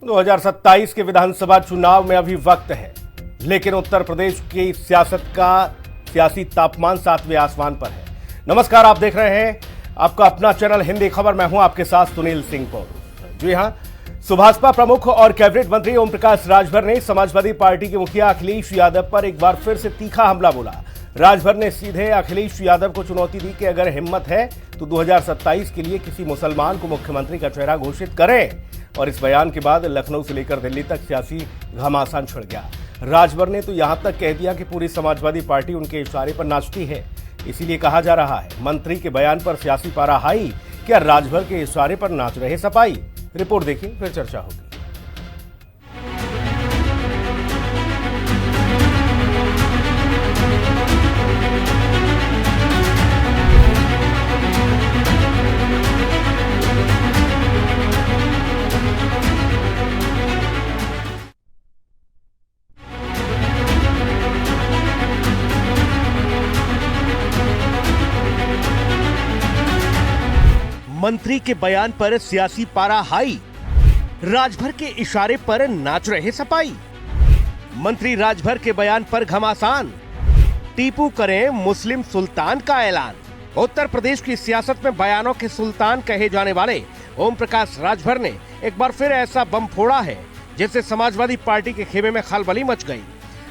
2027 के विधानसभा चुनाव में अभी वक्त है, लेकिन उत्तर प्रदेश की सियासत का सियासी तापमान 7वें आसमान पर है। नमस्कार, आप देख रहे हैं आपका अपना चैनल हिंदी खबर। मैं हूं आपके साथ सुनील सिंह पौरू। जी हां, सुभाषपा प्रमुख और कैबिनेट मंत्री ओम प्रकाश राजभर ने समाजवादी पार्टी के मुखिया अखिलेश यादव पर एक बार फिर से तीखा हमला बोला। राजभर ने सीधे अखिलेश यादव को चुनौती दी कि अगर हिम्मत है तो 2027 के लिए किसी मुसलमान को मुख्यमंत्री का चेहरा घोषित करें। और इस बयान के बाद लखनऊ से लेकर दिल्ली तक सियासी घमासान छिड़ गया। राजभर ने तो यहां तक कह दिया कि पूरी समाजवादी पार्टी उनके इशारे पर नाचती है। इसीलिए कहा जा रहा है मंत्री के बयान पर सियासी पारा हाई, क्या राजभर के इशारे पर नाच रहे सपाई? रिपोर्ट देखिए, फिर चर्चा होगी। मंत्री के बयान पर सियासी पारा हाई, राजभर के इशारे पर नाच रहे सपाई। मंत्री राजभर के बयान पर घमासान, टीपू करें मुस्लिम सुल्तान का ऐलान। उत्तर प्रदेश की सियासत में बयानों के सुल्तान कहे जाने वाले ओम प्रकाश राजभर ने एक बार फिर ऐसा बम फोड़ा है जिससे समाजवादी पार्टी के खेमे में खलबली मच गई।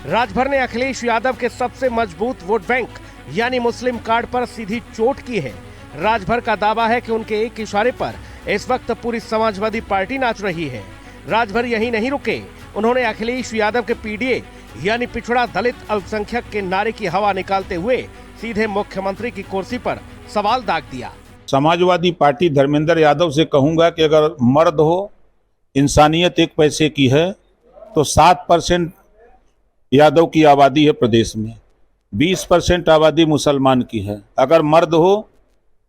राजभर ने अखिलेश यादव के सबसे मजबूत वोट बैंक यानी मुस्लिम कार्ड पर सीधी चोट की है। राजभर का दावा है कि उनके एक इशारे पर इस वक्त पूरी समाजवादी पार्टी नाच रही है। राजभर यही नहीं रुके, उन्होंने अखिलेश यादव के पीडीए यानी पिछड़ा दलित अल्पसंख्यक के नारे की हवा निकालते हुए सीधे मुख्यमंत्री की कुर्सी पर सवाल दाग दिया। समाजवादी पार्टी धर्मेंद्र यादव से कहूंगा कि अगर मर्द हो, इंसानियत एक पैसे की है तो 7% यादव की आबादी है प्रदेश में, 20% आबादी मुसलमान की है। अगर मर्द हो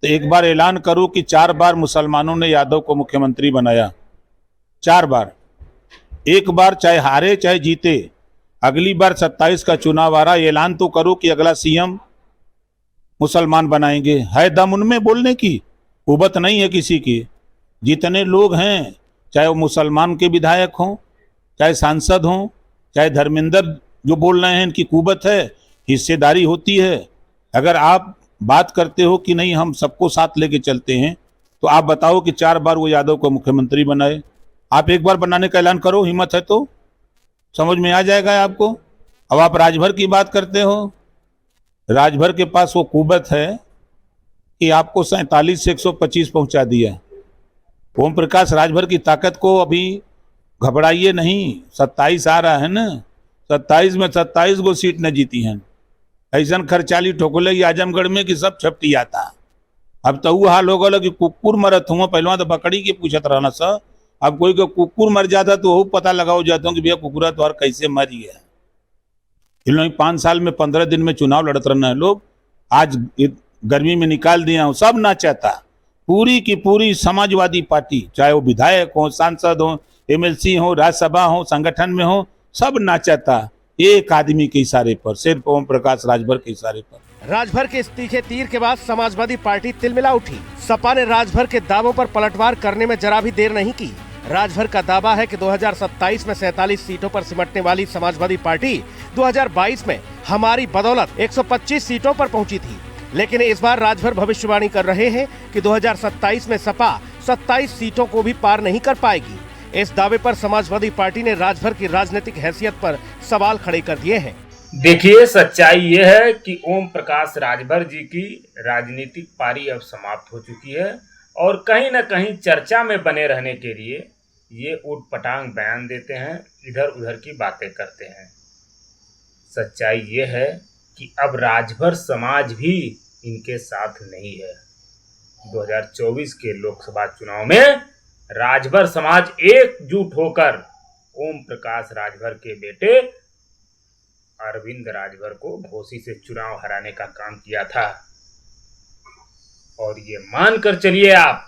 तो एक बार ऐलान करो कि 4 बार मुसलमानों ने यादव को मुख्यमंत्री बनाया, 4 बार। एक बार चाहे हारे चाहे जीते, अगली बार 27 का चुनाव आ रहा, ऐलान तो करो कि अगला सीएम मुसलमान बनाएंगे। है दम उनमें बोलने की, कुबत नहीं है किसी की। जितने लोग हैं, चाहे वो मुसलमान के विधायक हों, चाहे सांसद हों, चाहे धर्मेंद्र जो बोल रहे हैं, इनकी कुबत है, हिस्सेदारी होती है। अगर आप बात करते हो कि नहीं हम सबको साथ लेके चलते हैं, तो आप बताओ कि 4 बार वो यादव को मुख्यमंत्री बनाए। आप एक बार बनाने का ऐलान करो, हिम्मत है तो समझ में आ जाएगा आपको। अब आप राजभर की बात करते हो, राजभर के पास वो कुबत है कि आपको 47 से 125 पहुंचा दिया। ओम प्रकाश राजभर की ताकत को अभी घबराइए नहीं। 27 आ रहा है ना, 27 में 27 गो सीट न जीती हैं। ऐसा खर्चाली ठोकले आजमगढ़ में कि सब छपटी आता। अब तो वो हाल हो गया कि कुकुर मरत हुआ, पहले तो बकरी के पूछत रहना सर। अब कोई को कुकुर मर जाता तो वो पता लगाओ जाता हूँ कि भैया कुकुरा तो कैसे मरी है। इन लोग 5 साल में 15 दिन में चुनाव लड़त रहना है लोग, आज गर्मी में निकाल दिया हूँ। सब ना चाहता, पूरी की पूरी समाजवादी पार्टी, चाहे वो विधायक हो, सांसद हो, एमएलसी हो, राज्यसभा हो, संगठन में हो, सब ना चाहता एक आदमी के इशारे पर, सिर्फ ओम प्रकाश राजभर के इशारे पर। राजभर के इस तीखे तीर के बाद समाजवादी पार्टी तिलमिला उठी। सपा ने राजभर के दावों पर पलटवार करने में जरा भी देर नहीं की। राजभर का दावा है कि 2027 में 47 सीटों पर सिमटने वाली समाजवादी पार्टी 2022 में हमारी बदौलत 125 सीटों पर पहुंची थी। लेकिन इस बार राजभर भविष्यवाणी कर रहे हैं कि 2027 में सपा 27 सीटों को भी पार नहीं कर पाएगी। इस दावे पर समाजवादी पार्टी ने राजभर की राजनीतिक हैसियत पर सवाल खड़े कर दिए हैं। देखिए, सच्चाई ये है कि ओम प्रकाश राजभर जी की राजनीतिक पारी अब समाप्त हो चुकी है और कहीं न कहीं चर्चा में बने रहने के लिए ये ऊटपटांग बयान देते हैं, इधर उधर की बातें करते हैं। सच्चाई ये है कि अब राजभर समाज भी इनके साथ नहीं है। 2024 के लोकसभा चुनाव में राजभर समाज एकजुट होकर ओम प्रकाश राजभर के बेटे अरविंद राजभर को घोसी से चुनाव हराने का काम किया था। और ये मानकर चलिए आप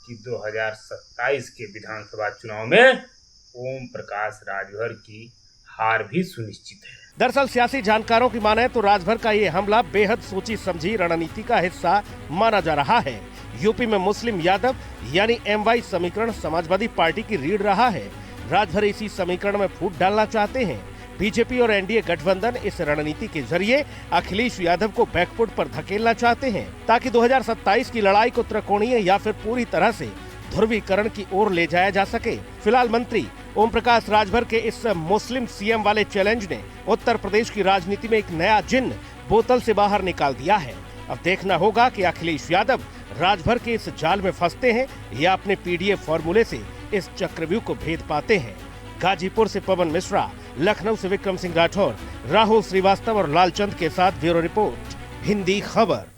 कि 2027 के विधानसभा चुनाव में ओम प्रकाश राजभर की हार भी सुनिश्चित है। दरअसल सियासी जानकारों की माने तो राजभर का ये हमला बेहद सोची समझी रणनीति का हिस्सा माना जा रहा है। यूपी में मुस्लिम यादव यानी MY समीकरण समाजवादी पार्टी की रीढ़ रहा है। राजभर इसी समीकरण में फूट डालना चाहते हैं। बीजेपी और एनडीए गठबंधन इस रणनीति के जरिए अखिलेश यादव को बैकफुट पर धकेलना चाहते हैं, ताकि 2027 की लड़ाई को त्रिकोणीय या फिर पूरी तरह से ध्रुवीकरण की ओर ले जाया जा सके। फिलहाल मंत्री ओम प्रकाश राजभर के इस मुस्लिम सीएम वाले चैलेंज ने उत्तर प्रदेश की राजनीति में एक नया जिन्न बोतल से बाहर निकाल दिया है। अब देखना होगा कि अखिलेश यादव राजभर के इस जाल में फंसते हैं या अपने पीडीएफ फॉर्मूले से इस चक्रव्यूह को भेद पाते हैं। गाजीपुर से पवन मिश्रा, लखनऊ से विक्रम सिंह राठौर, राहुल श्रीवास्तव और लालचंद के साथ ब्यूरो रिपोर्ट, हिंदी खबर।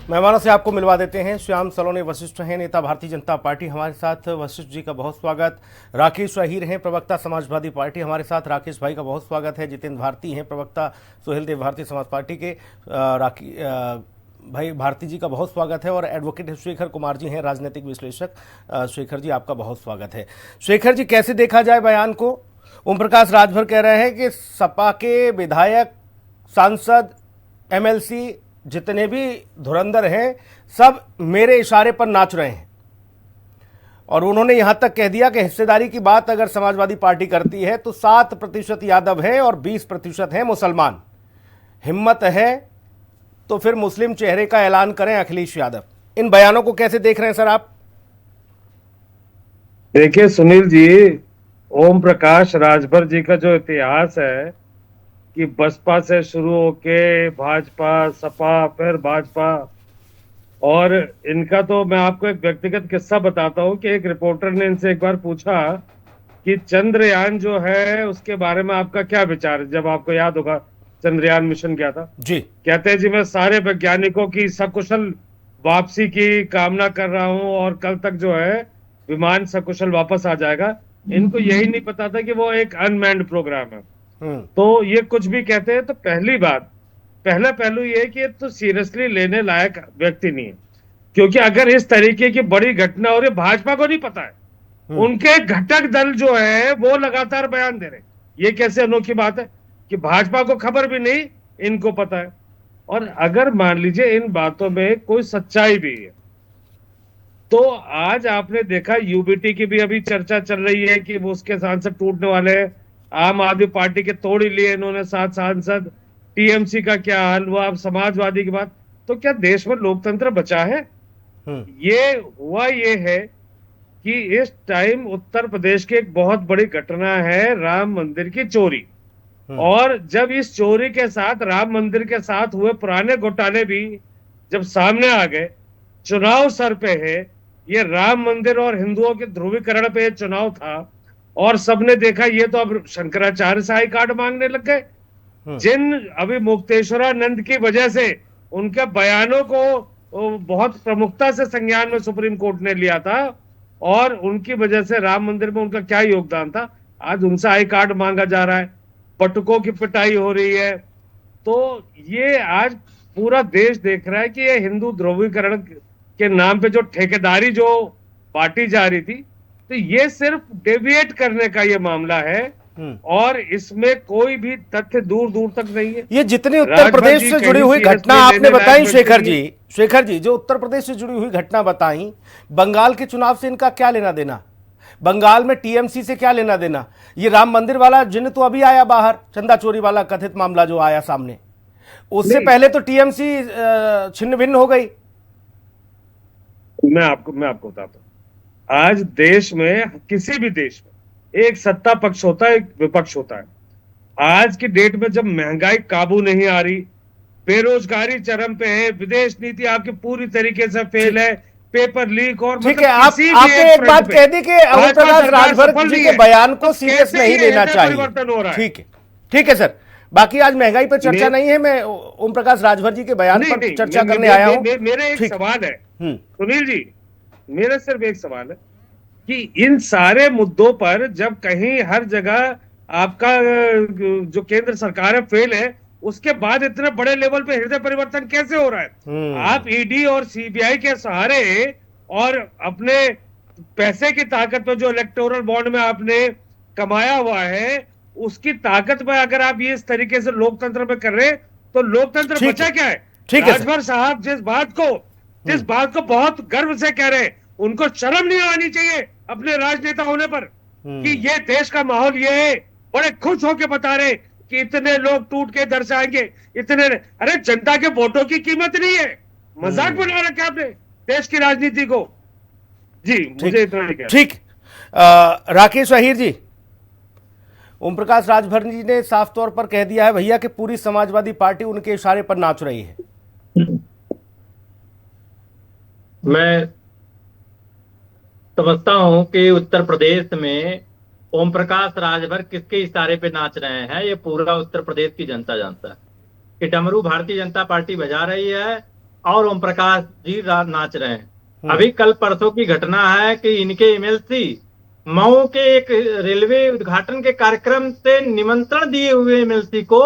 मेहमानों से आपको मिलवा देते हैं। श्याम सलोनी वशिष्ठ हैं, नेता भारतीय जनता पार्टी, हमारे साथ। वशिष्ठ जी का बहुत स्वागत। राकेश अहीर हैं, प्रवक्ता समाजवादी पार्टी, हमारे साथ। राकेश भाई का बहुत स्वागत है। जितेंद्र भारती हैं, प्रवक्ता सुहेल देव भारतीय समाज पार्टी के। भाई भारती जी का बहुत स्वागत है। और एडवोकेट शेखर कुमार जी हैं, राजनीतिक विश्लेषक। शेखर जी आपका बहुत स्वागत है। शेखर जी, कैसे देखा जाए बयान को? ओम प्रकाश राजभर कह रहे हैं कि सपा के विधायक, सांसद, एमएलसी जितने भी धुरंधर हैं सब मेरे इशारे पर नाच रहे हैं। और उन्होंने यहां तक कह दिया कि हिस्सेदारी की बात अगर समाजवादी पार्टी करती है तो 7% यादव है और 20% है मुसलमान। हिम्मत है तो फिर मुस्लिम चेहरे का ऐलान करें अखिलेश यादव। इन बयानों को कैसे देख रहे हैं सर आप? देखिए सुनील जी, ओम प्रकाश राजभर जी का जो इतिहास है कि बसपा से शुरू होके भाजपा, सपा, फिर भाजपा, और इनका तो मैं आपको एक व्यक्तिगत किस्सा बताता हूँ कि एक रिपोर्टर ने इनसे एक बार पूछा कि चंद्रयान जो है उसके बारे में आपका क्या विचार है। जब आपको याद होगा चंद्रयान मिशन गया था जी, कहते हैं जी मैं सारे वैज्ञानिकों की सकुशल वापसी की कामना कर रहा हूं और कल तक जो है विमान सकुशल वापस आ जाएगा। इनको यही नहीं पता था कि वो एक अनमैन्ड प्रोग्राम है। तो ये कुछ भी कहते हैं तो पहली बात, पहला पहलू ये है कि ये तो सीरियसली लेने लायक व्यक्ति नहीं है, क्योंकि अगर इस तरीके की बड़ी घटना हो रही, भाजपा को नहीं पता है, उनके घटक दल जो है वो लगातार बयान दे रहे। ये कैसे अनोखी बात है कि भाजपा को खबर भी नहीं, इनको पता है। और अगर मान लीजिए इन बातों में कोई सच्चाई भी है तो आज आपने देखा यूबीटी की भी अभी चर्चा चल रही है कि वो उसके सांसद टूटने वाले हैं। आम आदमी पार्टी के तोड़ ही लिए इन्होंने 7 सांसद। टीएमसी का क्या हाल हुआ, अब समाजवादी की बात। तो क्या देश में लोकतंत्र बचा है? ये हुआ ये है कि इस टाइम उत्तर प्रदेश की एक बहुत बड़ी घटना है राम मंदिर की चोरी। और जब इस चोरी के साथ राम मंदिर के साथ हुए पुराने घोटाले भी जब सामने आ गए, चुनाव सर पे है, ये राम मंदिर और हिंदुओं के ध्रुवीकरण पे चुनाव था और सबने देखा ये तो अब शंकराचार्य से हाई कार्ड मांगने लग गए। जिन अभी मुक्तेश्वरानंद की वजह से उनके बयानों को बहुत प्रमुखता से संज्ञान में सुप्रीम कोर्ट ने लिया था और उनकी वजह से राम मंदिर में उनका क्या योगदान था, आज उनसे हाई कार्ड मांगा जा रहा है। पटुकों की पिटाई हो रही है। तो ये आज पूरा देश देख रहा है कि ये हिंदू ध्रुवीकरण के नाम पे जो ठेकेदारी जो बांटी जा रही थी, तो ये सिर्फ डेविएट करने का ये मामला है और इसमें कोई भी तथ्य दूर दूर तक नहीं है। ये जितनी उत्तर प्रदेश से जुड़ी हुई घटना आपने बताई शेखर जी, जो उत्तर प्रदेश से जुड़ी हुई घटना बताई, बंगाल के चुनाव से इनका क्या लेना देना? बंगाल में टीएमसी से क्या लेना देना? ये राम मंदिर वाला जिन्न तो अभी आया बाहर, चंदा चोरी वाला कथित मामला जो आया सामने, उससे पहले तो टीएमसी छिन्न भिन्न हो गई। मैं आपको बताता हूं, आज देश में किसी भी देश में एक सत्ता पक्ष होता है, एक विपक्ष होता है। आज की डेट में जब महंगाई काबू नहीं आ रही, बेरोजगारी चरम पे है, विदेश नीति आपकी पूरी तरीके से फेल है, पेपर लीक और ठीक है, आपने एक बात कह दी कि ओम प्रकाश राजभर जी के बयान को सीरियस नहीं लेना चाहिए। ठीक है सर, बाकी आज महंगाई पर चर्चा नहीं है, मैं ओम प्रकाश राजभर जी के बयान पर चर्चा करने आया हूं। मेरा एक सवाल है सुनील जी, मेरा सिर्फ एक सवाल है कि इन सारे मुद्दों पर जब कहीं हर जगह आपका जो केंद्र सरकार है फेल है, उसके बाद इतने बड़े लेवल पे हृदय परिवर्तन कैसे हो रहा है? आप ईडी और सीबीआई के सहारे और अपने पैसे की ताकत पर जो इलेक्टोरल बॉन्ड में आपने कमाया हुआ है, उसकी ताकत पर अगर आप ये इस तरीके से लोकतंत्र में कर रहे हैं तो लोकतंत्र बचा क्या है? राजभर साहब जिस बात को बहुत गर्व से कह रहे हैं उनको शर्म नहीं आनी चाहिए अपने राजनेता होने पर कि ये देश का माहौल ये है। बड़े खुश होकर बता रहे कि इतने लोग टूट के दर से आएंगे, इतने। अरे जनता के वोटों की कीमत नहीं है, मजाक बना रखा आपने देश की राजनीति को। जी मुझे इतना ही कहना। ठीक। राकेश अहीर जी, ओम प्रकाश राजभर जी ने साफ तौर पर कह दिया है भैया कि पूरी समाजवादी पार्टी उनके इशारे पर नाच रही है। मैं समझता हूं कि उत्तर प्रदेश में ओम प्रकाश राजभर किसके इशारे पे नाच रहे हैं ये पूरा उत्तर प्रदेश की जनता जानता है कि डमरू भारतीय जनता पार्टी बजा रही है और ओम प्रकाश जी नाच रहे हैं। अभी कल परसों की घटना है कि इनके एमएलसी मऊ के एक रेलवे उद्घाटन के कार्यक्रम से निमंत्रण दिए हुए एमएलसी को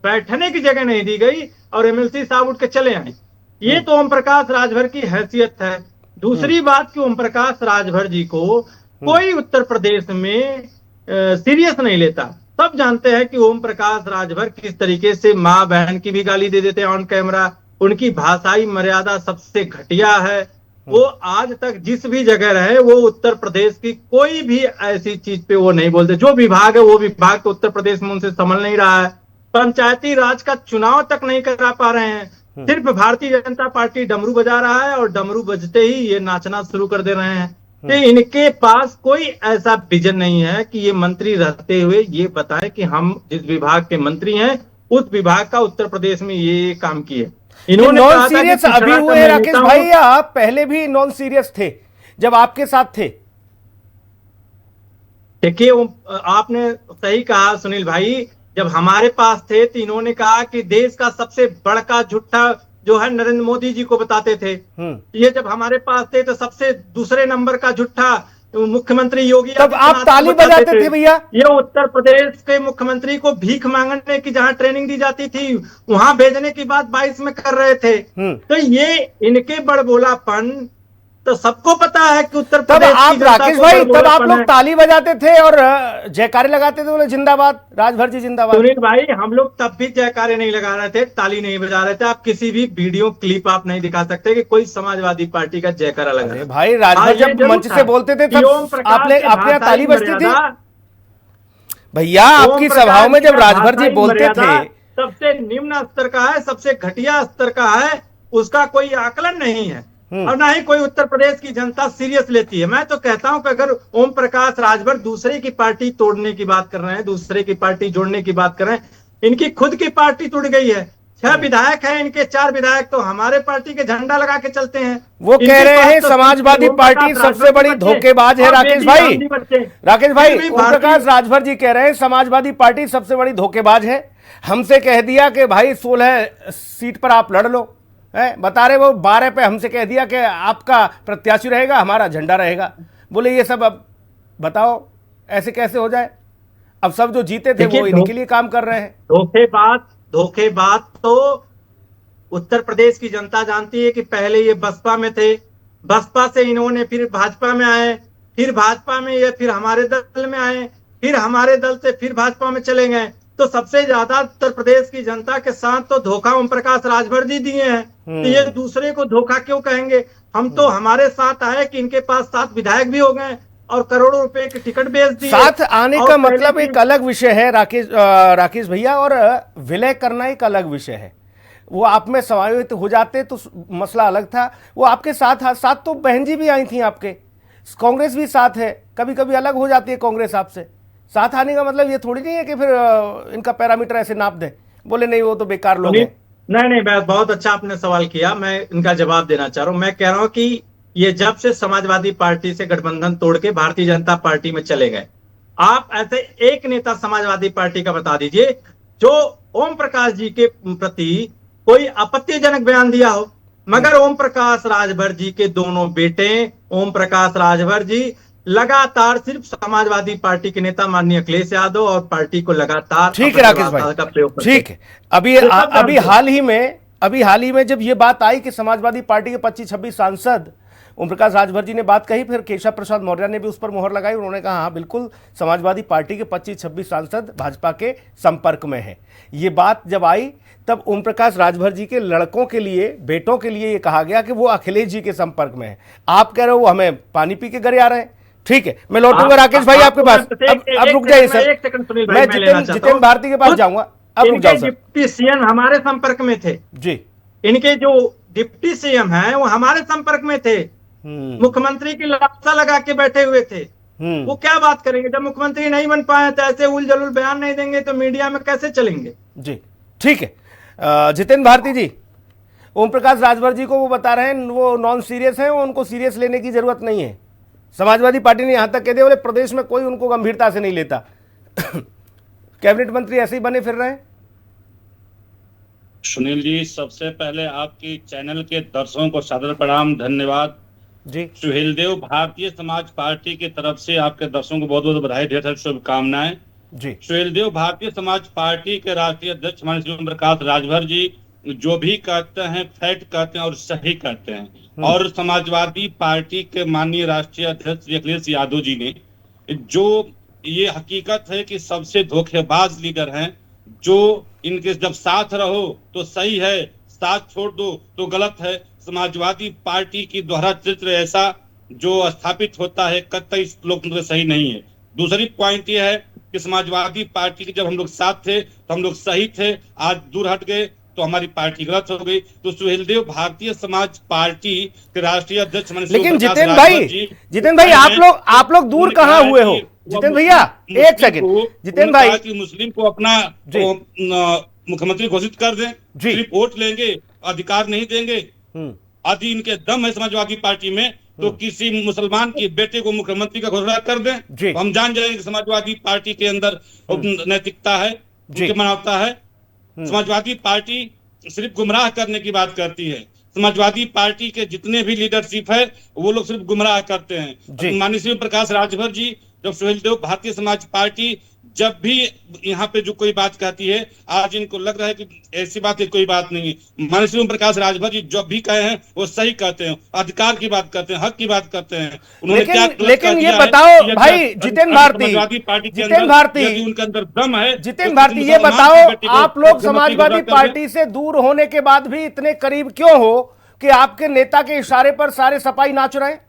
बैठने की जगह नहीं दी गई और एमएलसी साहब उठ के चले आए। ये तो ओम प्रकाश राजभर की हैसियत है। दूसरी बात कि ओम प्रकाश राजभर जी को कोई उत्तर प्रदेश में सीरियस नहीं लेता। सब जानते हैं कि ओम प्रकाश राजभर किस तरीके से माँ बहन की भी गाली दे देते हैं ऑन कैमरा। उनकी भाषाई मर्यादा सबसे घटिया है। वो आज तक जिस भी जगह रहे वो उत्तर प्रदेश की कोई भी ऐसी चीज पे वो नहीं बोलते। जो विभाग है वो विभाग तो उत्तर प्रदेश में उनसे संभल नहीं रहा है। पंचायती राज का चुनाव तक नहीं करा पा रहे हैं। सिर्फ भारतीय जनता पार्टी डमरू बजा रहा है और डमरू बजते ही ये नाचना शुरू कर दे रहे हैं। तो इनके पास कोई ऐसा विजन नहीं है कि ये मंत्री रहते हुए ये बताएं कि हम जिस विभाग के मंत्री हैं उस विभाग का उत्तर प्रदेश में ये काम किए। इन्होंने नॉन सीरियस अभी हुए राकेश भाई, या आप पहले भी नॉन सीरियस थे जब आपके साथ थे? देखिए आपने सही कहा सुनील भाई, जब हमारे पास थे तो इन्होंने कहा कि देश का सबसे बड़का झूठा जो है नरेंद्र मोदी जी को बताते थे। ये जब हमारे पास थे तो सबसे दूसरे नंबर का झूठा मुख्यमंत्री योगी तब आप ताली बजाते थे भैया। ये उत्तर प्रदेश के मुख्यमंत्री को भीख मांगने की जहां ट्रेनिंग दी जाती थी वहां भेजने की बात 22 में कर रहे थे। तो ये इनके बड़बोलापन तो सबको पता है कि उत्तर प्रदेश आप राकेश भाई तब आप लोग ताली बजाते थे और जयकारे लगाते थे, बोले जिंदाबाद राजभर जी जिंदाबाद। सुनील भाई हम लोग तब भी जयकारे नहीं लगा रहे थे, ताली नहीं बजा रहे थे। आप किसी भी वीडियो क्लिप आप नहीं दिखा सकते कि कोई समाजवादी पार्टी का जयकारा लगा रहा है। भाई राजभर जब मंच से बोलते थे तब आपने अपने यहाँ ताली बजती थी भैया। आपकी सभाओं में जब राजभर जी बोलते थे सबसे निम्न स्तर का है, सबसे घटिया स्तर का है, उसका कोई आकलन नहीं है और ना ही कोई उत्तर प्रदेश की जनता सीरियस लेती है। मैं तो कहता हूं कि अगर ओम प्रकाश राजभर दूसरे की पार्टी तोड़ने की बात कर रहे हैं, दूसरे की पार्टी जोड़ने की बात कर रहे हैं, इनकी खुद की पार्टी टूट गई है। 6 विधायक हैं इनके, 4 विधायक तो हमारे पार्टी के झंडा लगा के चलते हैं। वो कह रहे हैं समाजवादी पार्टी सबसे बड़ी धोखेबाज है। राकेश भाई ओम प्रकाश राजभर जी कह रहे हैं समाजवादी पार्टी सबसे बड़ी धोखेबाज है। हमसे कह दिया कि भाई 16 सीट पर आप लड़ लो, बता रहे वो 12 पे हमसे कह दिया कि आपका प्रत्याशी रहेगा, हमारा झंडा रहेगा। बोले ये सब अब बताओ ऐसे कैसे हो जाए? अब सब जो जीते थे वो इन्हीं के लिए काम कर रहे हैं। धोखेबाज तो उत्तर प्रदेश की जनता जानती है कि पहले ये बसपा में थे, बसपा से इन्होंने फिर भाजपा में आए, फिर भाजपा में ये फिर हमारे दल में आए, फिर हमारे दल से फिर भाजपा में चले गए। तो सबसे ज्यादा उत्तर प्रदेश की जनता के साथ तो धोखा ओम प्रकाश राजभर जी दिए हैं। तो ये दूसरे को धोखा क्यों कहेंगे? हम तो हमारे साथ आए कि इनके पास 7 विधायक भी हो गए और करोड़ों रुपए के टिकट बेच दिए। साथ आने का मतलब एक अलग विषय है राकेश भैया, और विलय करना एक अलग विषय है। वो आप में समायोजित हो जाते तो मसला अलग था। वो आपके साथ तो बहन जी भी आई थी आपके, कांग्रेस भी साथ है, कभी कभी अलग हो जाती है कांग्रेस आपसे। साथ आने का मतलब ये थोड़ी नहीं है कि फिर इनका पैरामीटर ऐसे नाप दे, बोले नहीं वो तो बेकार लोग हैं। नहीं, बहुत अच्छा आपने सवाल किया, मैं इनका जवाब देना चाह रहा हूं। मैं कह रहा हूं कि ये जब से समाजवादी पार्टी से गठबंधन तोड़ के भारतीय जनता पार्टी में चले गए, आप ऐसे एक नेता समाजवादी पार्टी का बता दीजिए जो ओम प्रकाश जी के प्रति कोई आपत्तिजनक बयान दिया हो। मगर ओम प्रकाश राजभर जी के दोनों बेटे ओम प्रकाश राजभर जी लगातार सिर्फ समाजवादी पार्टी के नेता माननीय अखिलेश यादव और पार्टी को लगातार, ठीक है राकेश भाई, ठीक है। अभी हाल ही में जब ये बात आई कि समाजवादी पार्टी के 25-26 सांसद ओम प्रकाश राजभर जी ने बात कही, फिर केशव प्रसाद मौर्य ने भी उस पर मुहर लगाई। उन्होंने कहा हाँ बिल्कुल समाजवादी पार्टी के 25-26 सांसद भाजपा के संपर्क में है। ये बात जब आई तब ओम प्रकाश राजभर जी के लड़कों के लिए, बेटों के लिए ये कहा गया कि वो अखिलेश जी के संपर्क में है। आप कह रहे हो वो हमें पानी पी के घर आ रहे हैं। ठीक है, मैं लौटूंगा राकेश भाई आपके पास। अब रुक जाइए सर, मैं जितेंद्र भारती के पास जाऊंगा। अब रुक जाओ सर। डिप्टी सीएम हमारे संपर्क में थे जी, इनके जो डिप्टी सीएम हैं वो हमारे संपर्क में थे, मुख्यमंत्री की लालसा लगा के बैठे हुए थे। वो क्या बात करेंगे जब मुख्यमंत्री नहीं बन पाए तो ऐसे उल जलूल बयान नहीं देंगे तो मीडिया में कैसे चलेंगे। जी ठीक है। जितेंद्र भारती जी, ओम प्रकाश राजभर जी को वो बता रहे हैं वो नॉन सीरियस हैं, वो उनको सीरियस लेने की जरूरत नहीं है। समाजवादी पार्टी ने यहां तक कह दिया बोले प्रदेश में कोई उनको गंभीरता से नहीं लेता। कैबिनेट मंत्री ऐसे ही बने फिर रहे हैं। सुनील जी, सबसे पहले आपकी चैनल के दर्शकों को सादर प्रणाम, धन्यवाद जी। सुहेलदेव भारतीय समाज पार्टी की तरफ से आपके दर्शकों को बहुत बहुत बधाई, ढेर सारी शुभकामनाएं जी। सुहेलदेव भारतीय समाज पार्टी के राष्ट्रीय अध्यक्ष माननीय श्री ओम प्रकाश राजभर जी जो भी कहते हैं फैक्ट कहते हैं और सही कहते हैं। और समाजवादी पार्टी के माननीय राष्ट्रीय अध्यक्ष श्री अखिलेश यादव जी ने जो ये हकीकत है कि सबसे धोखेबाज लीडर हैं, जो इनके जब साथ रहो तो सही है, साथ छोड़ दो तो गलत है। समाजवादी पार्टी की दोहरा चरित्र ऐसा जो स्थापित होता है कतई लोकतंत्र सही नहीं है। दूसरी पॉइंट ये है कि समाजवादी पार्टी के जब हम लोग साथ थे तो हम लोग सही थे, आज दूर हट गए तो हमारी पार्टी गलत हो गई। तो सुहेलदेव भारतीय समाज पार्टी के राष्ट्रीय अध्यक्ष। लेकिन जितेंद्र भाई आप लोग दूर कहाँ हुए हो? जितेंद्र भैया एक सेकंड, जितेंद्र भाई कि मुस्लिम को अपना मुख्यमंत्री घोषित कर दें, सिर्फ वोट लेंगे, अधिकार नहीं देंगे। यदि इनके दम है समाजवादी पार्टी में तो किसी मुसलमान के बेटे को मुख्यमंत्री का घोषणा कर दें, हम जान जाएंगे समाजवादी पार्टी के अंदर नैतिकता है, उनकी मानवता है। समाजवादी पार्टी सिर्फ गुमराह करने की बात करती है। समाजवादी पार्टी के जितने भी लीडरशिप है वो लोग सिर्फ गुमराह करते हैं। माननीय श्री प्रकाश राजभर जी जब सुहेलदेव भारतीय समाज पार्टी जब भी यहाँ पे जो कोई बात कहती है, आज इनको लग रहा है कि ऐसी बात है कोई बात नहीं है। माननीय श्री प्रकाश राजभर जी जब भी कहे हैं वो सही कहते हैं, अधिकार की बात करते हैं, हक की बात करते हैं। उन्होंने लेकिन ये बताओ भाई जितेंद्र भारती, उनके अंदर दम है। जितेंद्र भारती ये बताओ आप लोग समाजवादी पार्टी से दूर होने के बाद भी इतने करीब क्यों हो कि आपके नेता के इशारे पर सारे सपाई नाच रहे हैं?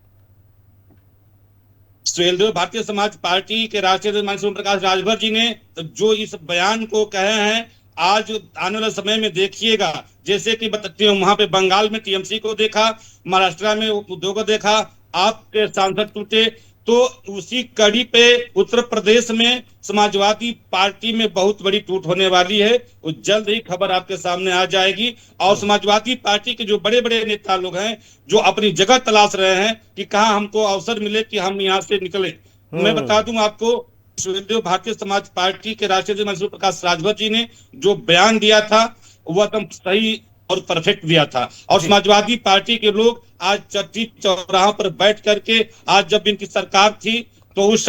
सुहेलदेव भारतीय समाज पार्टी के राष्ट्रीय अध्यक्ष माननीय ओम प्रकाश राजभर जी ने जो इस बयान को कहे हैं, आज आने वाले समय में देखिएगा, जैसे कि बताते हैं वहां पे बंगाल में टीएमसी को देखा, महाराष्ट्र में उद्योग को देखा, आपके सांसद टूटे, तो उसी कड़ी पे उत्तर प्रदेश में समाजवादी पार्टी में बहुत बड़ी टूट होने वाली है। वो जल्द ही खबर आपके सामने आ जाएगी। और समाजवादी पार्टी के जो बड़े बड़े नेता लोग हैं जो अपनी जगह तलाश रहे हैं कि कहां हमको अवसर मिले कि हम यहां से निकले, मैं बता दूं आपको, सुहेलदेव भारतीय समाज पार्टी के राष्ट्रीय अध्यक्ष प्रकाश राजभर जी ने जो बयान दिया था वह एकदम सही और परफेक्ट दिया था। और समाजवादी पार्टी के लोग आज चट्टी चौराहा पर बैठ करके, आज जब इनकी सरकार थी तो उस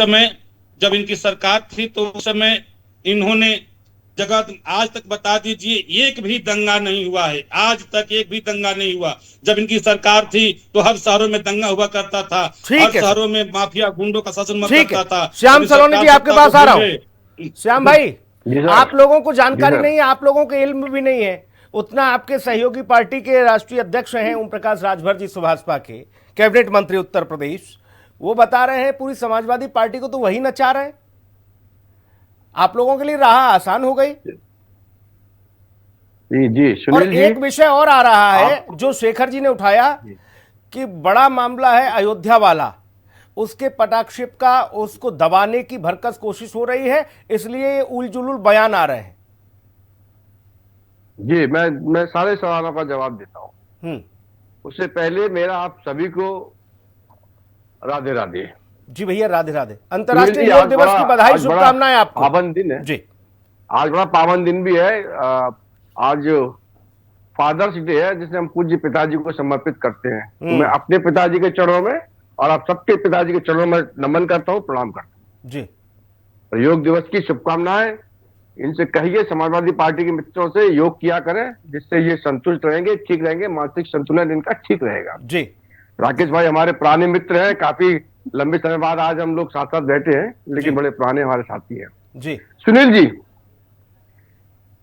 समय इन्होंने जगह, आज तक बता दीजिए एक भी दंगा नहीं हुआ है, आज तक एक भी दंगा नहीं हुआ। जब इनकी सरकार थी तो हर शहरों में दंगा हुआ करता था, हर शहरों में माफिया गुंडों का शासन हुआ करता था। श्याम सलोनी जी आपके पास आ रहा हूँ। श्याम भाई आप लोगों को जानकारी नहीं है, आप लोगों के इल्म भी नहीं है उतना। आपके सहयोगी पार्टी के राष्ट्रीय अध्यक्ष हैं ओम प्रकाश राजभर जी, सुभाषपा के कैबिनेट मंत्री उत्तर प्रदेश, वो बता रहे हैं पूरी समाजवादी पार्टी को तो वही नचा रहे हैं। आप लोगों के लिए राह आसान हो गई। जी और एक विषय और आ रहा है जो शेखर जी ने उठाया कि बड़ा मामला है अयोध्या वाला, उसके पटाक्षेप का उसको दबाने की भरकस कोशिश हो रही है, इसलिए उल जुलूल बयान आ रहे हैं। जी मैं सारे सवालों का जवाब देता हूं। उससे पहले मेरा आप सभी को राधे राधे। जी भैया राधे राधे। अंतर्राष्ट्रीय योग दिवस की बधाई, शुभकामनाएं आपको। पावन दिन है जी, आज बड़ा पावन दिन भी है। आज फादर्स डे है जिसे हम पूज्य पिताजी को समर्पित करते हैं। तो मैं अपने पिताजी के चरणों में और आप सबके पिताजी के चरणों में नमन करता हूँ, प्रणाम करता हूँ जी। योग दिवस की शुभकामनाएं। इनसे कहिए समाजवादी पार्टी के मित्रों से योग किया करें, जिससे ये संतुष्ट रहेंगे, ठीक रहेंगे, मानसिक संतुलन इनका ठीक रहेगा जी। राकेश भाई हमारे पुराने मित्र हैं, काफी लंबे समय बाद आज हम लोग साथ साथ बैठे हैं, लेकिन बड़े पुराने हमारे साथी हैं जी। सुनील जी,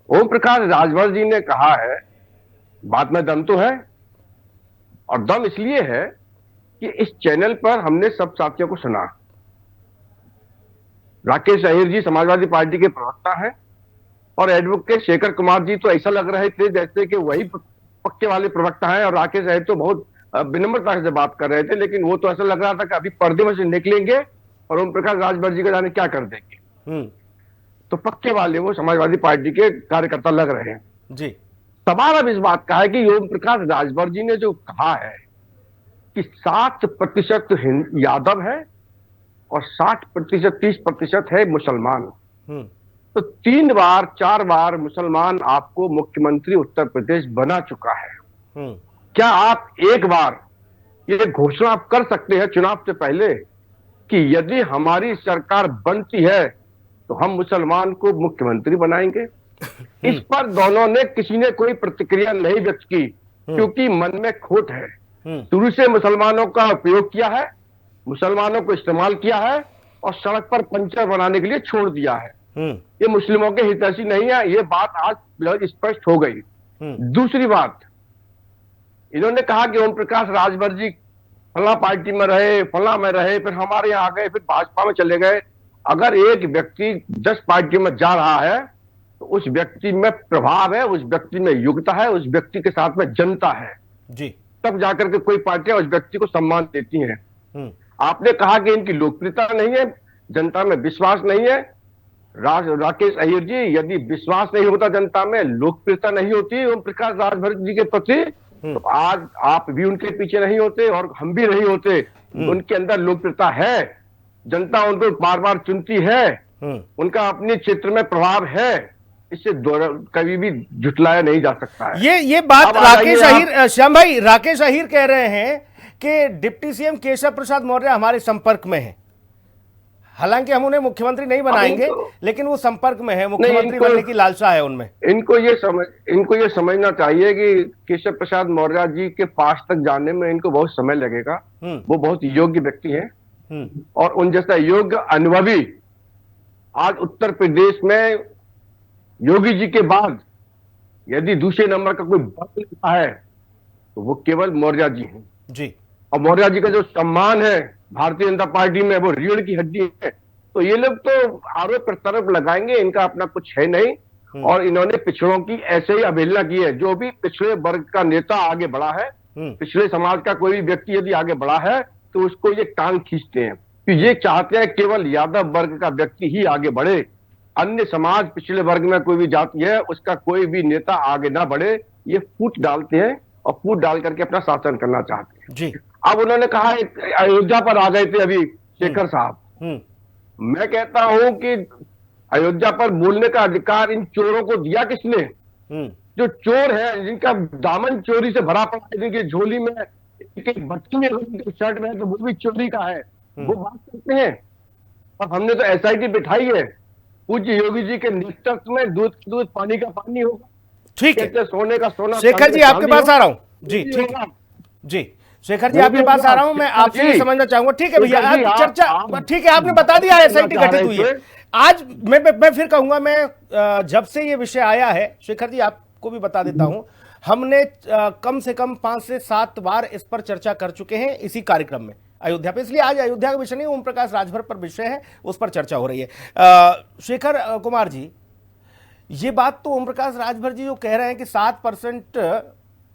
ओम प्रकाश राजभर जी ने कहा है, बात में दम तो है, और दम इसलिए है कि इस चैनल पर हमने सब साथियों को सुना। राकेश अहीर जी समाजवादी पार्टी के प्रवक्ता हैं और एडवोकेट शेखर कुमार जी तो ऐसा लग रहे थे जैसे कि वही पक्के वाले प्रवक्ता हैं, और राकेश अहीर तो बहुत विनम्रता से बात कर रहे थे, लेकिन वो तो ऐसा लग रहा था कि अभी पर्दे में से निकलेंगे और ओम प्रकाश राजभर जी का जाने क्या कर देंगे। तो पक्के वाले वो समाजवादी पार्टी के कार्यकर्ता लग रहे हैं जी। सवाल अब इस बात का है कि ओम प्रकाश राजभर जी ने जो कहा है कि 60% यादव है और 60% 30% है मुसलमान, तो 3 बार 4 बार मुसलमान आपको मुख्यमंत्री उत्तर प्रदेश बना चुका है। क्या आप एक बार ये घोषणा आप कर सकते हैं चुनाव से पहले कि यदि हमारी सरकार बनती है तो हम मुसलमान को मुख्यमंत्री बनाएंगे? इस पर दोनों ने किसी ने कोई प्रतिक्रिया नहीं व्यक्त की, क्योंकि मन में खोट है। शुरू से मुसलमानों का उपयोग किया है, मुसलमानों को इस्तेमाल किया है और सड़क पर पंचर बनाने के लिए छोड़ दिया है। ये मुस्लिमों के हितैषी नहीं है, ये बात आज स्पष्ट हो गई। दूसरी बात, इन्होंने कहा कि ओम प्रकाश राजभर जी फला पार्टी में रहे, फला में रहे, फिर हमारे यहाँ आ गए, फिर भाजपा में चले गए। अगर एक व्यक्ति 10 पार्टियों में जा रहा है तो उस व्यक्ति में प्रभाव है, उस व्यक्ति में योग्यता है, उस व्यक्ति के साथ में जनता है जी, तब जाकर के कोई पार्टियां उस व्यक्ति को सम्मान देती हैं। आपने कहा कि इनकी लोकप्रियता नहीं है, जनता में विश्वास नहीं है। राकेश अहीर जी, यदि विश्वास नहीं होता जनता में, लोकप्रियता नहीं होती ओम प्रकाश राजभर जी के प्रति, तो आज आप भी उनके पीछे नहीं होते और हम भी नहीं होते। उनके अंदर लोकप्रियता है, जनता उनको बार बार चुनती है, उनका अपने क्षेत्र में प्रभाव है, इससे कभी भी झुटलाया नहीं जा सकता है। ये बात राकेश अहीर, श्याम भाई, राकेश अहीर कह रहे हैं कि डिप्टी सीएम केशव प्रसाद मौर्य हमारे संपर्क में है। हालांकि हम उन्हें मुख्यमंत्री नहीं बनाएंगे, लेकिन वो संपर्क में है, मुख्यमंत्री बनने की लालसा है उनमें। इनको ये समझना चाहिए कि केशव प्रसाद मौर्य जी के पास तक जाने में इनको बहुत समय लगेगा। वो बहुत योग्य व्यक्ति हैं और उन जैसा योग्य अनुभवी आज उत्तर प्रदेश में योगी जी के बाद यदि दूसरे नंबर का कोई बदल है तो वो केवल मौर्य जी हैं जी। और मौर्य जी का जो सम्मान है भारतीय जनता पार्टी में, वो रीढ़ की हड्डी है। तो ये लोग तो आरोप प्रत्यारोप लगाएंगे, इनका अपना कुछ है नहीं। और इन्होंने पिछड़ों की ऐसे ही अवहेलना की है। जो भी पिछड़े वर्ग का नेता आगे बढ़ा है, पिछड़े समाज का कोई भी व्यक्ति यदि आगे बढ़ा है तो उसको ये टांग खींचते हैं कि ये चाहते हैं केवल यादव वर्ग का व्यक्ति ही आगे बढ़े, अन्य समाज पिछले वर्ग में कोई भी जाति है उसका कोई भी नेता आगे ना बढ़े। ये फूट डालते हैं और फूट डाल करके अपना शासन करना चाहते हैं जी। अब उन्होंने कहा अयोध्या पर आ गए थे अभी शेखर साहब। मैं कहता हूं कि अयोध्या पर बोलने का अधिकार इन चोरों को दिया किसने? जो चोर है, जिनका दामन चोरी से भरा पड़ा है, जिनकी झोली में बच्ची में शर्ट में है तो वो भी चोरी का है, वो बात करते हैं। और हमने तो एसआईटी बिठाई है, पूज्य योगी जी के नेतृत्व में दूध दूध पानी का पानी होगा। ठीक है, सोने का सोना। शेखर जी आपके पास आ रहा हूं जी। ठीक है जी, शेखर जी आपके पास आ रहा हूं, मैं आपसे ये समझना चाहूंगा। ठीक है भैया, चर्चा ठीक है, आपने बता दिया एसआईटी गठित हुई है। आज मैं फिर कहूंगा, मैं जब से ये विषय आया है, शेखर जी आपको भी बता देता हूं, हमने कम से कम 5 से 7 बार इस पर चर्चा कर चुके हैं इसी कार्यक्रम में अयोध्या पे। इसलिए आज अयोध्या का विषय नहीं, ओम प्रकाश राजभर पर विषय है, उस पर चर्चा हो रही है। शेखर कुमार जी, ये बात तो ओम प्रकाश राजभर जी जो कह रहे हैं कि 7%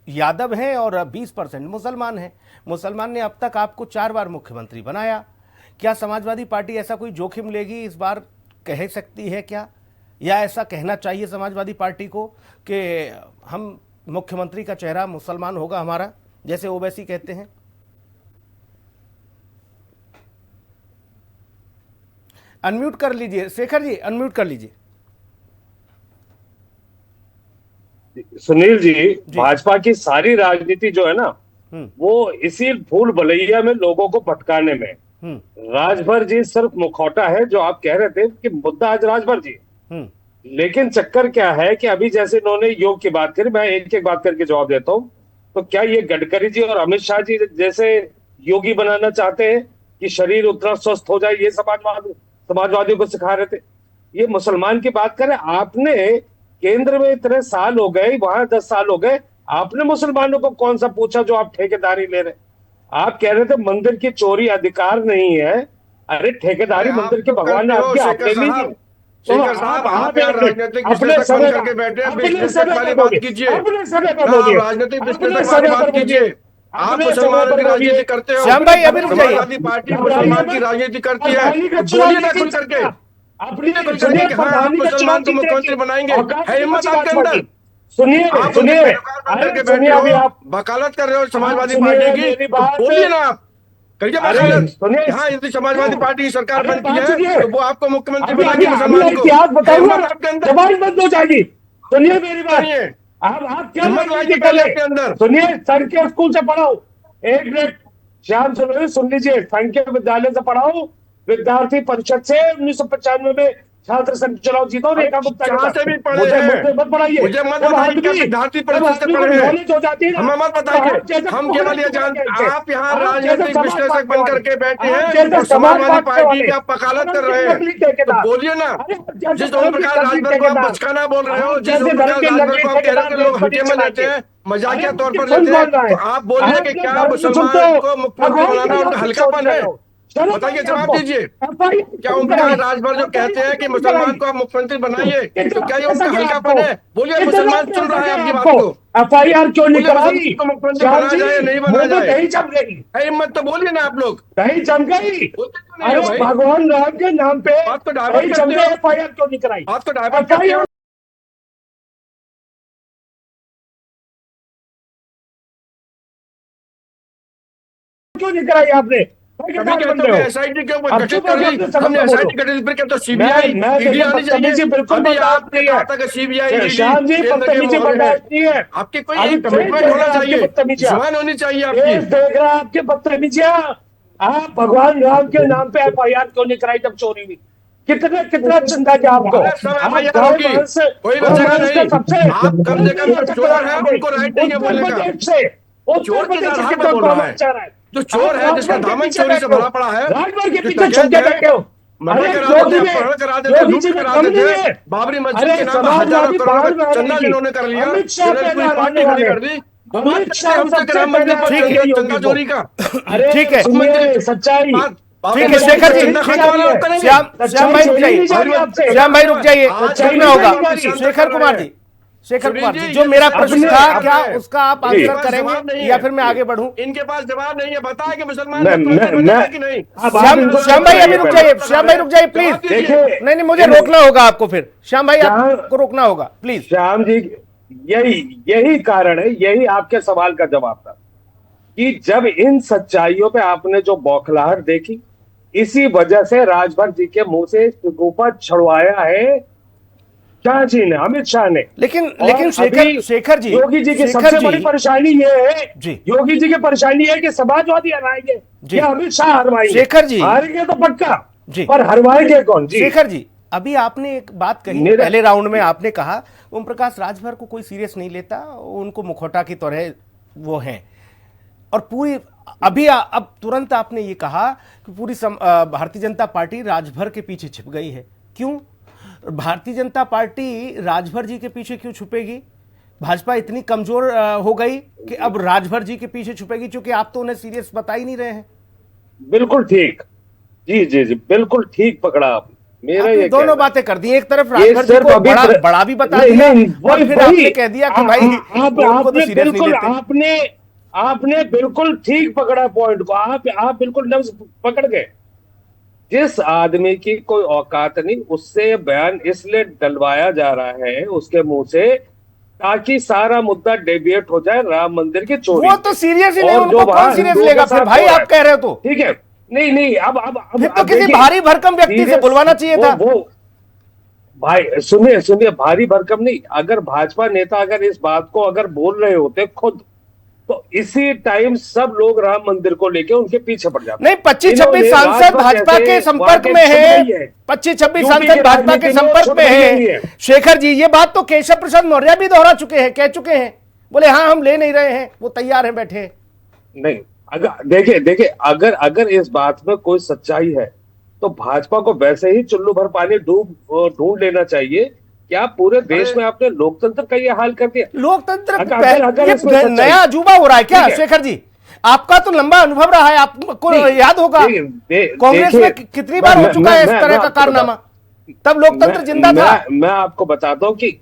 यादव हैं और 20% मुसलमान हैं। मुसलमान ने अब तक आपको 4 बार मुख्यमंत्री बनाया। क्या समाजवादी पार्टी ऐसा कोई जोखिम लेगी इस बार, कह सकती है क्या, या ऐसा कहना चाहिए समाजवादी पार्टी को कि हम मुख्यमंत्री का चेहरा मुसलमान होगा हमारा, जैसे ओवैसी कहते हैं? अनम्यूट कर लीजिए शेखर जी, अनम्यूट कर लीजिए। सुनील जी, भाजपा की सारी राजनीति जो है ना, वो इसी भूल भुलैया में लोगों को भटकाने में। राजभर जी सिर्फ मुखौटा है, जो आप कह रहे थे कि मुद्दा आज राजभर जी। लेकिन चक्कर क्या है कि अभी जैसे इन्होंने योग की बात करी, मैं एक एक बात करके जवाब देता हूँ। तो क्या ये गडकरी जी और अमित शाह जी जैसे योगी बनाना चाहते हैं कि शरीर उतना स्वस्थ हो जाए? ये समाजवादियों को सिखा रहे थे। ये मुसलमान की बात करें, आपने केंद्र में इतने साल हो गए, वहां 10 साल हो गए, आपने मुसलमानों को कौन सा पूछा जो आप ठेकेदारी ले रहे? आप कह रहे थे मंदिर की चोरी अधिकार नहीं है। अरे ठेकेदारी मंदिर के भगवान ने आपके आपने ली थी। तो आप राजनीतिक अपने विश्लेषक बन करके बैठे हैं, विश्लेषक वाली बात कीजिए। अपने समय पर ना, बोलिए, राजनीतिक अपने विश्लेषक समय वाली पर बात कीजिए। बोलिए। आप अपने मुसलमानों समय की पर राजनीति बोलिए। करते हो, श्याम भाई अभी रुक जाइए। समाजवादी पार्टी मुसलमान की राजनीति करती है, तो बोलिए ना खुल करके, अपनी खुल करके कि हाँ हम मुसलमान को मुख्यमंत्री बनाएंगे। है हिम्मत आपके अंदर? सुनिए आप सुनिए, उनके पैरोकार बन करके सुनिए बैठे अभी हो, आप वकालत कर रहे हो समाजवादी सुनिए पार्टी की, मेरी तो बात। बोलिए ना आप, करिए अरे वकालत। सुनिए, हाँ, यदि समाजवादी पार्टी की सरकार अरे बनती बात है सुनिए। तो वो आपको मुख्यमंत्री अभी बनाएगी अभी मुसलमान को। इतिहास है बताऊंगा, हिम्मत आपके अंदर? जबान बंद हो जाएगी। सुनिए मेरी बात। सुनिए, आप क्या हिम्मत राजनीति लाइए कर पहले रहे? अपने अंदर। सुनिए, संघ के स्कूल से पढ़ाओ। एक मिनट श्याम सुन लीजिए, संघ के विद्यालय से पढ़ाओ, विद्यार्थी परिषद से 1995 में छात्र संघ चुनाव जीता और रेखा गुप्ता के जहाँ साथ। से भी पढ़े मुझे हैं, मत पढ़ाइए। मुझे मत जब बताइए आदमी- क्या विद्यार्थी जब परिषद से आदमी को पढ़े हैं, नॉलेज हो जाती है ना, हमें मत तो बताइए। आप जैसे हम टुकड़े केवल ये टुकड़े जानते, कैसे? आप यहाँ आप जैसे राजनीतिक समाज विश्लेषक बांटने बन वाले, करके बैठे आप हैं जैसे और समाज समाजवादी बांटने पार्टी वाले, की आप वकालत कर धर्म रहे के हैं, नकली तो ठेकेदार। बोलिए ना। अरे जैसे जिस धर्म ओम के प्रकाश नकली राजभर को आप ठेकेदार। बचकाना बोल रहे हो, आप जिस जैसे ओम धर्म प्रकाश के राजभर नकली को आप कह रहे हो कि ठेकेदार लोग देश को हटिये नहीं में लेते चलाएंगे। हैं, मजाकिया अरे तौर पर सुन लेते बोल हैं, रहा है। तो आप बोलिए कि अपने क्या धर्म को सुनते मुसलमान हो, को मुख्यमंत्री भगवान बनाना के उनका नाम पे हल्कापन छोड़ है? रहे हो। शर्म बताइए, आती है जवाब आपको? दीजिए। FIR क्या ओम प्रकाश राजभर जो कहते हैं कि मुसलमान को आप मुख्यमंत्री बनाइए, तो क्या ये उनका हल्कापन है? बोलिए, मुसलमान सुन रहा है आपकी बात को। FIR क्यों नहीं बोलिए, कराई? मुसलमान को मुख्यमंत्री श्याम बना जी, जाए या नहीं बना मुंह में जाए? दही जम गई, है हिम्मत तो बोलिए ना आप लोग। दही जम गई। बोलते क्यों नहीं हो अरे भाई? भगवान राम के नाम पे बात तो डाइवर्ट दही जम करते हो। गई, FIR क्यों नहीं कराई? आप तो डाइवर्ट करते हो। FIR क्यों नहीं कराई आपने? कभी कहते हो एसआईटी क्यों अब गठित चुप कर होकर ली? अपने समझ हमने को बोलो। एसआईटी गठित फिर कहते हो सीबीआई मैं ईडी देखो, आनी बदतमीजी चाहिए। बिल्कुल अभी बर्दाश्त आपने नहीं कहा है। था कि सीबीआई ईडी श्याम जी, केंद्र के बदतमीजी मोहरे हैं। बर्दाश्त नहीं है। आपकी कोई अभी कमिटमेंट देख होना रहा है आपकी चाहिए, बदतमीजियां। जुबान होनी चाहिए देश आपकी। देख रहा है आपके बदतमीजियां। आप भगवान राम के नाम पे FIR क्यों नहीं कराई जब चोरी हुई? कितना चिंता क्या आपको? अरे सब आप एफआईआर गाँव होगी, मानस से कोई गाँव बचेगा मानस का नहीं। सबसे आप कम से कम जो चोर है उनको राइट नहीं है उत्तर बोलने का। प्रदेश से चोर किस आधार पे कितना बोल रहा कौन है? चाह रहा है? जो चोर है, जिसका दामन चोरी से भरा पड़ा है, राजभर के जो पीछे डकैत छुप के है, बैठे हो। मर्डर अरे करा योगी देते, में- अपहरण करा देते, योगी लूट जी में करा दम देते। नहीं है। बाबरी मस्जिद अरे के नाम पर हजारों समाजवादी करोड़ बाहर का में चंदा आने जिन्होंने कर लिया, अमित शाह जिन्होंने पूरी पहले पार्टी आने खड़ी वाले। कर दी, वो बात अमित करते शाह हमसे कि सबसे राम मंदिर पहले पर ठीक है। चंदा चोरी का। अरे ठीक है। सुनिए, सच्चाई ठीक है शेखर जी, चंदा ठीक खाने वाला आप है। करेंगे? श्याम भाई रुक जाइए। श्याम भाई रुक जाइए, रुकना होगा। शेखर कुमार जी, शेखर कुमार जी, जो मेरा प्रश्न था क्या उसका आप आंसर करेंगे या फिर मैं आगे बढ़ूं? इनके पास जवाब नहीं है, बताए कि मुसलमान मैं- मुख्यमंत्री मैं- बनेगा कि नहीं? श्याम भाई अभी रुक जाइए, श्याम भाई रुक जाइए प्लीज। देखिए, नहीं मुझे रोकना होगा आपको, फिर श्याम भाई आपको रोकना होगा प्लीज। श्याम जी, यही कारण है, यही आपके सवाल का जवाब था कि जब इन सच्चाइयों पे आपने जो बौखलाहट देखी, इसी वजह से राजभर जी के मुंह से शिकूफा छुड़वाया है क्या जी ने, अमित शाह ने। लेकिन शेखर जी, योगी जी की सबसे बड़ी परेशानी ये है जी, योगी जी की परेशानी है कि समाजवादी हराएंगे या अमित शाह हरवाएंगे। शेखर जी हारेंगे तो पक्का जी, पर हरवाएंगे कौन जी? शेखर जी, अभी आपने एक बात कही पहले राउंड में, आपने कहा ओम प्रकाश राजभर को कोई सीरियस नहीं लेता, उनको मुखौटा की तरह वो हैं, और पूरी अभी अब तुरंत आपने ये कहा कि पूरी भारतीय जनता पार्टी राजभर के पीछे छिप गई है। क्यों भारतीय जनता पार्टी राजभर जी के पीछे क्यों छुपेगी? भाजपा इतनी कमजोर हो गई कि अब राजभर जी के पीछे छुपेगी, क्योंकि आप तो उन्हें सीरियस बता ही नहीं रहे हैं। बिल्कुल ठीक, जी जी जी, बिल्कुल ठीक पकड़ा आप। मेरा ये दोनों बातें कर दी, एक तरफ राजभर जी को बड़ा भी बता दिया और फिर आपने कह दिया कि भाई उनको तो सीरियस नहीं लेते। आपने बिल्कुल ठीक पकड़ा पॉइंट को, आप बिल्कुल लफ्ज पकड़ गए। जिस आदमी की कोई औकात नहीं, उससे बयान इसलिए डलवाया जा रहा है उसके मुंह से ताकि सारा मुद्दा डेविएट हो जाए राम मंदिर की चोरी। वो तो सीरियस ही नहीं, उनको कौन सीरियस लेगा फिर भाई? आप कह रहे हो तो ठीक है, नहीं अब फिर तो किसी भारी भरकम व्यक्ति से बुलवाना चाहिए था। वो भाई सुनिए, भारी भरकम नहीं, अगर भाजपा नेता अगर इस बात को अगर बोल रहे होते खुद, तो इसी टाइम सब लोग राम मंदिर को लेके उनके पीछे पड़ जाते। नहीं, 25-26 सांसद भाजपा के संपर्क में है, 25-26 सांसद भाजपा के संपर्क में है। शेखर जी, ये बात तो केशव प्रसाद मौर्य भी दोहरा चुके हैं, कह चुके हैं, बोले हाँ हम ले नहीं रहे हैं, वो तैयार हैं, बैठे हैं। नहीं, अगर देखिए अगर इस बात में कोई सच्चाई है तो भाजपा को वैसे ही चुल्लू भर पानी ढूंढ लेना चाहिए क्या पूरे देश में आपने लोकतंत्र का ये हाल कर दिया? लोकतंत्र अगर ये इसमें सच्चाई- नया अजूबा हो रहा है क्या ठीक है। शेखर जी? आपका तो लंबा अनुभव रहा है, आपको याद होगा कांग्रेस में कितनी बार हो चुका है इस तरह का कारनामा। तब लोकतंत्र जिंदा था। मैं आपको बताता हूँ कि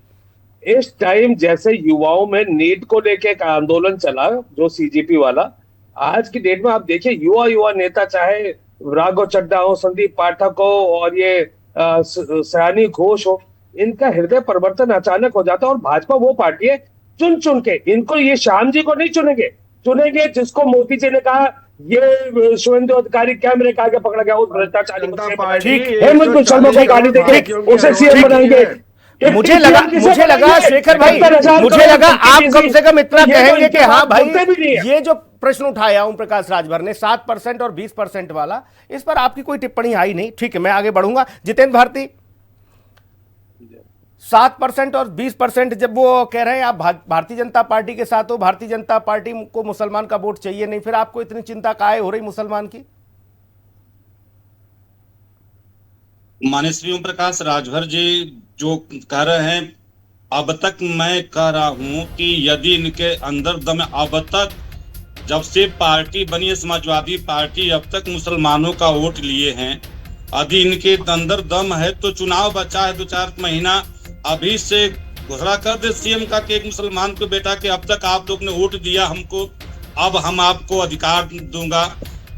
इस टाइम जैसे युवाओं में नीट को लेके एक आंदोलन चला जो सीजेपी वाला, आज की डेट में आप देखिए युवा नेता चाहे राघव चड्ढा हो, संदीप पाठक हो और ये सयानी घोष हो, इनका हृदय परिवर्तन अचानक हो जाता है। और भाजपा वो पार्टी है चुन के, इनको ये श्याम जी को नहीं चुनेंगे जिसको मोदी जी ने कहा ये शुभेंदु अधिकारी कैमरे के आगे पकड़ा गया उस भ्रष्टाचारी हेमंत शर्मा को गाली देंगे, उसे सीएम बनाएंगे। मुझे लगा शेखर भाई, मुझे लगा आप कम से कम इतना कहेंगे कि हाँ भाई ये जो प्रश्न उठाया ओम प्रकाश राजभर ने 7% और 20% वाला, इस पर आपकी कोई टिप्पणी आई नहीं। ठीक है, मैं आगे बढ़ूंगा। जितेंद्र भारती, 7% और 20% जब वो कह रहे हैं आप भारतीय जनता पार्टी के साथ हो, भारतीय जनता पार्टी को मुसलमान का वोट चाहिए नहीं, फिर आपको इतनी चिंता काहे हो रही मुसलमान की? माननीय श्री ओम प्रकाश राजभर जी जो कह रहे हैं, अब तक मैं कह रहा हूं कि यदि इनके अंदर दम, अब तक जब से पार्टी बनी है समाजवादी पार्टी, अब तक मुसलमानों का वोट लिए हैं। यदि इनके अंदर दम है तो चुनाव बचा है 2-4 महीना, अभी से घोषणा कर दे सीएम का कि एक मुसलमान को बेटा कि अब तक आप लोग ने वोट दिया हमको, अब हम आपको अधिकार दूंगा।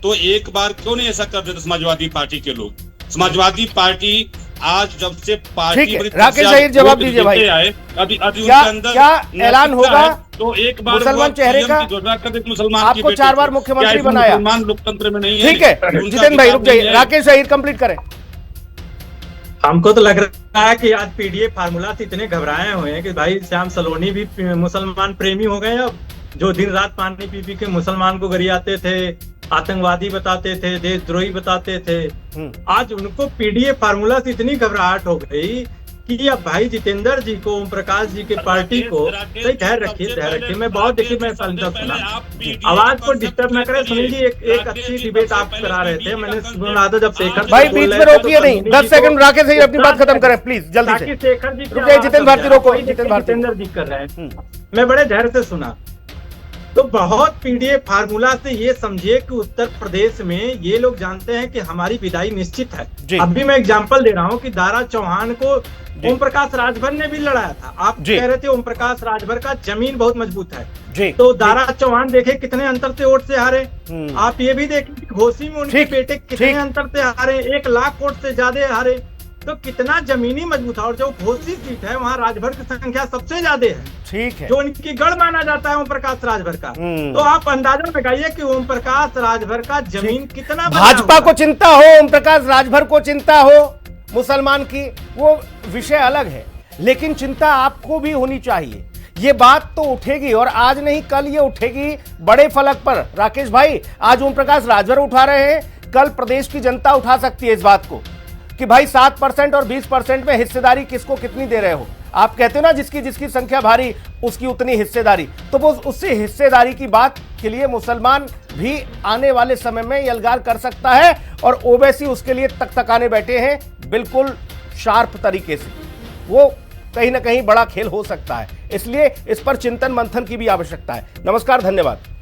तो एक बार क्यों नहीं ऐसा कर देते समाजवादी पार्टी के लोग? समाजवादी पार्टी आज जब से पार्टी राकेश अहीर जवाब दीजिए भाई, क्या ऐलान होगा तो एक बार मुसलमान चेहरे का? मुसलमान आपको 4 बार मुख्यमंत्री बनाया, मुसलमान लोकतंत्र में नहीं है। ठीक है जितेंद्र भाई रुक जाइए, राकेश अहीर कंप्लीट करें। हमको तो लग रहा है कि आज पीडीए फार्मूला से इतने घबराए हुए हैं कि भाई श्याम सलोनी भी मुसलमान प्रेमी हो गए। अब जो दिन रात पानी पी पी के मुसलमान को गरियाते थे, आतंकवादी बताते थे, देशद्रोही बताते थे, आज उनको पीडीए फार्मूला से इतनी घबराहट हो गई कि अब भाई जितेंद्र जी को, ओम प्रकाश जी के पार्टी को सही धैर्य रखिए। मैं बहुत देखिए, मैं सुना आवाज को डिस्टर्ब न करें। सुनील जी एक अच्छी डिबेट आप करा रहे थे, मैंने सुना था जब शेखर भाई बीच में रोकिए नहीं, 10 सेकंड राकेश अहीर अपनी बात खत्म करें प्लीज जल्दी से। शेखर जी जितेंद्र भारती रोको, जितेंद्र जी कर रहे हैं, मैं बड़े धैर्य से सुना। तो बहुत पीडीए फार्मूला से ये समझिए कि उत्तर प्रदेश में ये लोग जानते हैं कि हमारी विदाई निश्चित है। अभी मैं एग्जांपल दे रहा हूँ कि दारा चौहान को ओम प्रकाश राजभर ने भी लड़ाया था। आप कह रहे थे ओम प्रकाश राजभर का जमीन बहुत मजबूत है, तो दारा चौहान देखे कितने अंतर से वोट से हारे। आप ये भी देखें घोसी में उनके बेटे कितने अंतर से हारे, 1 लाख वोट से ज्यादा हारे। तो कितना जमीनी मजबूत है। और जो घोसी सीट है वहाँ राजभर की संख्या सबसे ज्यादा है, ठीक है, जो उनकी गढ़ माना जाता है ओम प्रकाश राजभर का। तो आप अंदाजा लगाइए कि ओम प्रकाश राजभर का जमीन कितना। भाजपा को चिंता हो, ओम प्रकाश राजभर को चिंता हो मुसलमान की, वो विषय अलग है, लेकिन चिंता आपको भी होनी चाहिए। ये बात तो उठेगी और आज नहीं कल ये उठेगी बड़े फलक पर। राकेश भाई, आज ओम प्रकाश राजभर उठा रहे हैं, कल प्रदेश की जनता उठा सकती है इस बात को कि भाई 7% और 20% में हिस्सेदारी किसको कितनी दे रहे हो। आप कहते हो ना जिसकी संख्या भारी उसकी उतनी हिस्सेदारी, तो वो उससे हिस्सेदारी की बात के लिए मुसलमान भी आने वाले समय में यलगार कर सकता है और ओवैसी उसके लिए तकतकाने बैठे हैं बिल्कुल शार्प तरीके से। वो कहीं ना कहीं बड़ा खेल हो सकता है, इसलिए इस पर चिंतन मंथन की भी आवश्यकता है। नमस्कार, धन्यवाद।